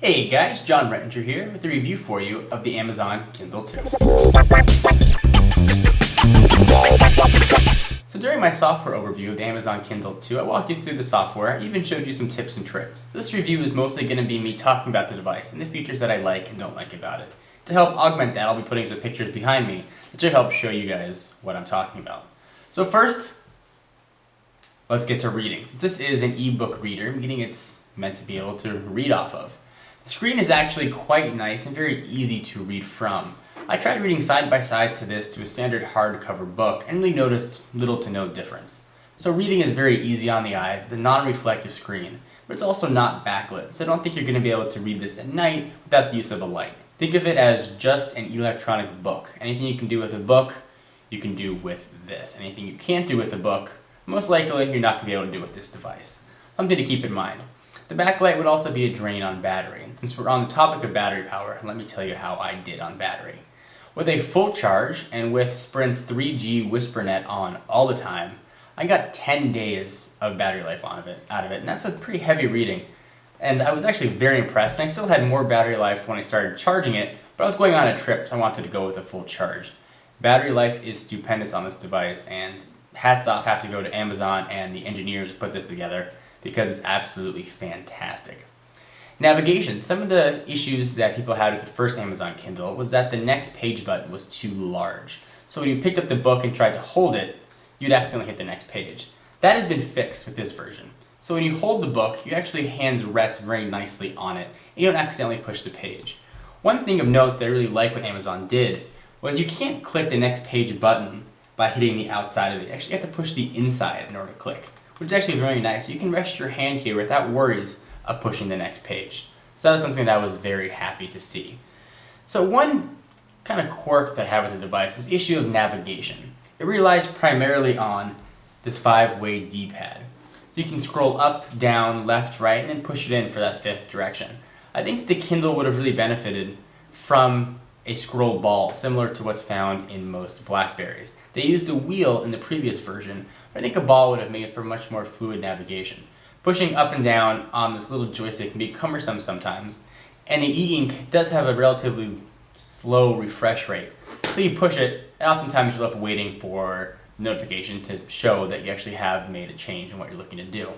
Hey guys, John Rettinger here with a review for you of the Amazon Kindle 2. So during my software overview of the Amazon Kindle 2, I walked you through the software, I even showed you some tips and tricks. This review is mostly going to be me talking about the device and the features that I like and don't like about it. To help augment that, I'll be putting some pictures behind me that should help show you guys what I'm talking about. So first, let's get to reading. Since this is an ebook reader, meaning it's meant to be able to read off of. The screen is actually quite nice and very easy to read from. I tried reading side by side to this to a standard hardcover book and really noticed little to no difference. So reading is very easy on the eyes. It's a non-reflective screen, but it's also not backlit, so I don't think you're going to be able to read this at night without the use of a light. Think of it as just an electronic book. Anything you can do with a book, you can do with this. Anything you can't do with a book, most likely you're not going to be able to do with this device. Something to keep in mind. The backlight would also be a drain on battery, and since we're on the topic of battery power, let me tell you how I did on battery. With a full charge and with Sprint's 3G WhisperNet on all the time, I got 10 days of battery life out of it, and that's with pretty heavy reading. And I was actually very impressed, and I still had more battery life when I started charging it, but I was going on a trip, so I wanted to go with a full charge. Battery life is stupendous on this device, and hats off have to go to Amazon and the engineers who put this together, because it's absolutely fantastic. Navigation. Some of the issues that people had with the first Amazon Kindle was that the next page button was too large. So when you picked up the book and tried to hold it, you'd accidentally hit the next page. That has been fixed with this version. So when you hold the book, your hands rest very nicely on it, and you don't accidentally push the page. One thing of note that I really like what Amazon did was you can't click the next page button by hitting the outside of it. You actually have to push the inside in order to click, which is actually very nice. You can rest your hand here without worries of pushing the next page. So that was something that I was very happy to see. So one kind of quirk that I have with the device is the issue of navigation. It relies primarily on this 5-way D-pad. You can scroll up, down, left, right, and then push it in for that fifth direction. I think the Kindle would have really benefited from a scroll ball similar to what's found in most Blackberries. They used a wheel in the previous version, but I think a ball would have made for much more fluid navigation. Pushing up and down on this little joystick can be cumbersome sometimes, and the e-ink does have a relatively slow refresh rate. So you push it, and oftentimes you're left waiting for notification to show that you actually have made a change in what you're looking to do.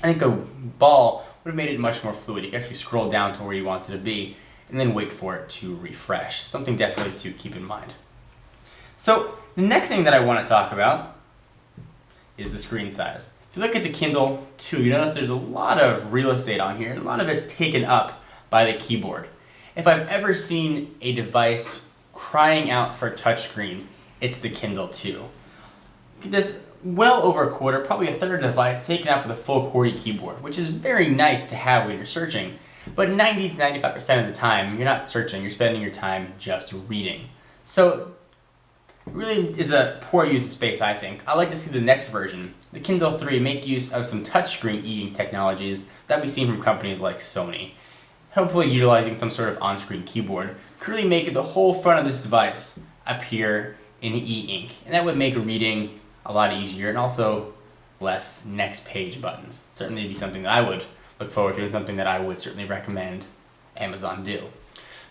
I think a ball would have made it much more fluid. You can actually scroll down to where you want it to be, and then wait for it to refresh. Something definitely to keep in mind. So the next thing that I want to talk about is the screen size. If you look at the Kindle 2, you notice there's a lot of real estate on here, and a lot of it's taken up by the keyboard. If I've ever seen a device crying out for a touchscreen, it's the Kindle 2. Look at this, well over a quarter, probably a third of the device taken up with a full QWERTY keyboard, which is very nice to have when you're searching. But 90 to 95% of the time, you're not searching, you're spending your time just reading. So it really is a poor use of space, I think. I'd like to see the next version, the Kindle 3, make use of some touchscreen e-ink technologies that we've seen from companies like Sony. Hopefully utilizing some sort of on-screen keyboard could really make the whole front of this device appear in e-ink. And that would make reading a lot easier and also less next page buttons. Certainly be something that I would look forward to and something that I would certainly recommend Amazon do.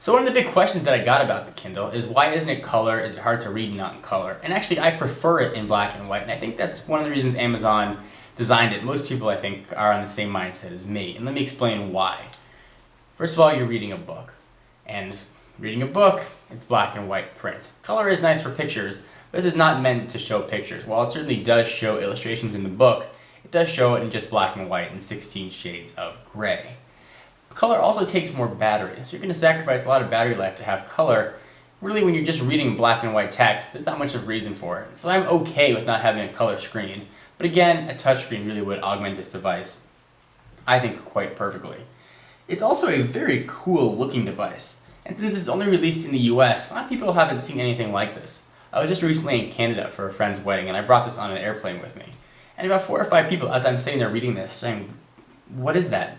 So one of the big questions that I got about the Kindle is why isn't it color? Is it hard to read not in color? And actually I prefer it in black and white, and I think that's one of the reasons Amazon designed it. Most people I think are on the same mindset as me, and let me explain why. First of all, you're reading a book, and reading a book, it's black and white print. Color is nice for pictures, but this is not meant to show pictures. While it certainly does show illustrations in the book, it does show it in just black and white and 16 shades of gray. Color also takes more battery, so you're going to sacrifice a lot of battery life to have color. Really, when you're just reading black and white text, there's not much of a reason for it. So I'm okay with not having a color screen, but again, a touchscreen really would augment this device, I think, quite perfectly. It's also a very cool looking device, and since it's only released in the US, a lot of people haven't seen anything like this. I was just recently in Canada for a friend's wedding, and I brought this on an airplane with me. And about 4 or 5 people, as I'm sitting there reading this, saying, "What is that?"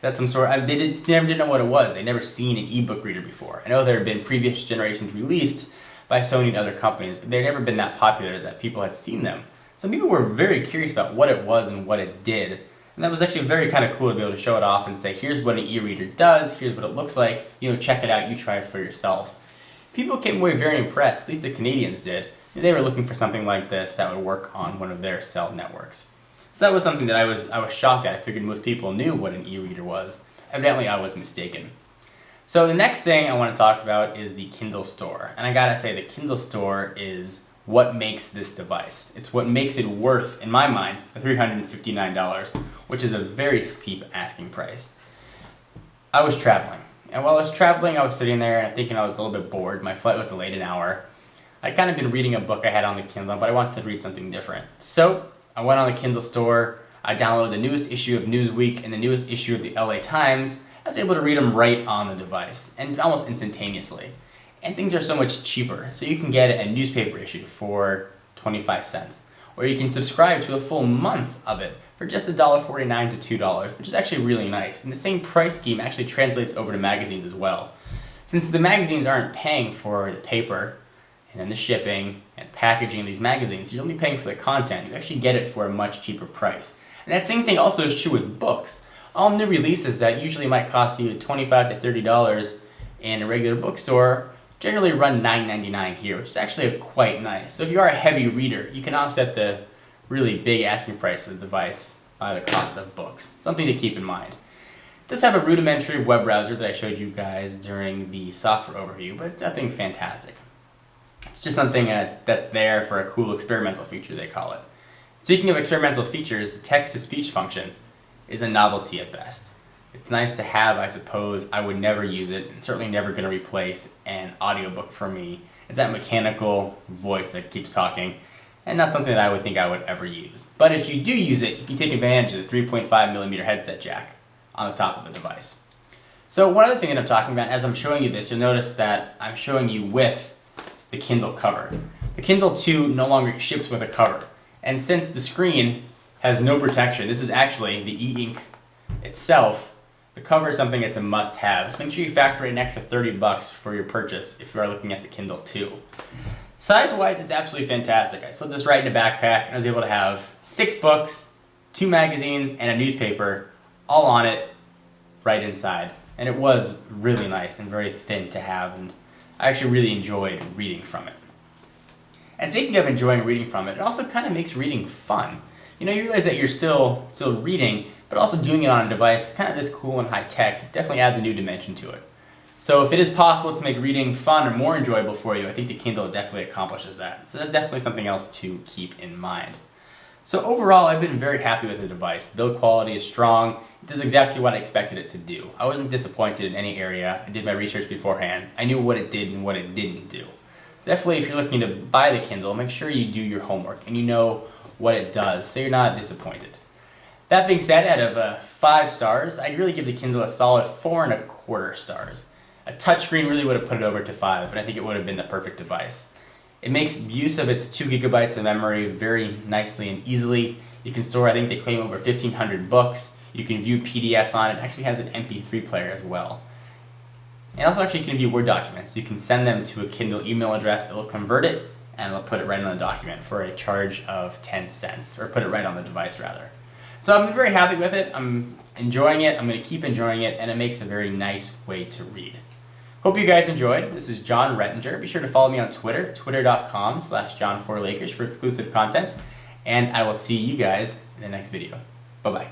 That's some sort of, they never did know what it was. They'd never seen an ebook reader before. I know there have been previous generations released by Sony and other companies, but they've never been that popular that people had seen them. So people were very curious about what it was and what it did. And that was actually very kind of cool to be able to show it off and say, here's what an e-reader does, here's what it looks like, check it out, you try it for yourself. People came away very impressed, at least the Canadians did. They were looking for something like this that would work on one of their cell networks. So that was something that I was shocked at. I figured most people knew what an e-reader was. Evidently I was mistaken. So the next thing I want to talk about is the Kindle Store. And I gotta say, the Kindle Store is what makes this device. It's what makes it worth, in my mind, the $359, which is a very steep asking price. I was traveling. And while I was traveling, I was sitting there and thinking I was a little bit bored. My flight was delayed an hour. I'd kind of been reading a book I had on the Kindle, but I wanted to read something different. So I went on the Kindle Store, I downloaded the newest issue of Newsweek and the newest issue of the LA Times. I was able to read them right on the device, and almost instantaneously. And things are so much cheaper. So you can get a newspaper issue for 25 cents, or you can subscribe to a full month of it for just $1.49 to $2, which is actually really nice. And the same price scheme actually translates over to magazines as well. Since the magazines aren't paying for the paper, and then the shipping and packaging of these magazines, you're only paying for the content. You actually get it for a much cheaper price. And that same thing also is true with books. All new releases that usually might cost you $25 to $30 in a regular bookstore generally run $9.99 here, which is actually quite nice. So if you are a heavy reader, you can offset the really big asking price of the device by the cost of books. Something to keep in mind. It does have a rudimentary web browser that I showed you guys during the software overview, but it's nothing fantastic. It's just something that's there for a cool experimental feature, they call it. Speaking of experimental features, the text-to-speech function is a novelty at best. It's nice to have, I suppose. I would never use it, and certainly never going to replace an audiobook for me. It's that mechanical voice that keeps talking, and not something that I would think I would ever use. But if you do use it, you can take advantage of the 3.5mm headset jack on the top of the device. So one other thing that I'm talking about, as I'm showing you this, you'll notice that I'm showing you with the Kindle cover. The Kindle 2 no longer ships with a cover. And since the screen has no protection, this is actually the e-ink itself, the cover is something that's a must-have. So make sure you factor in an extra $30 for your purchase if you are looking at the Kindle 2. Size-wise, it's absolutely fantastic. I slid this right in a backpack and I was able to have 6 books, 2 magazines, and a newspaper all on it right inside. And it was really nice and very thin to have, and I actually really enjoyed reading from it. And speaking of enjoying reading from it, it also kind of makes reading fun. You realize that you're still reading, but also doing it on a device, kind of this cool and high tech, definitely adds a new dimension to it. So if it is possible to make reading fun or more enjoyable for you, I think the Kindle definitely accomplishes that. So that's definitely something else to keep in mind. So overall, I've been very happy with the device. Build quality is strong. It does exactly what I expected it to do. I wasn't disappointed in any area. I did my research beforehand. I knew what it did and what it didn't do. Definitely, if you're looking to buy the Kindle, make sure you do your homework and you know what it does so you're not disappointed. That being said, out of 5 stars, I'd really give the Kindle a solid 4.25 stars. A touchscreen really would have put it over to 5, and I think it would have been the perfect device. It makes use of its 2 gigabytes of memory very nicely and easily. You can store, I think they claim, over 1,500 books. You can view PDFs on it. It actually has an MP3 player as well. And also actually can view Word documents. You can send them to a Kindle email address. It'll convert it, and it'll put it right on the document for a charge of 10 cents, or put it right on the device rather. So I'm very happy with it. I'm enjoying it. I'm going to keep enjoying it, and it makes a very nice way to read. Hope you guys enjoyed. This is John Rettinger. Be sure to follow me on Twitter, twitter.com/John4Lakers for exclusive content, and I will see you guys in the next video. Bye-bye.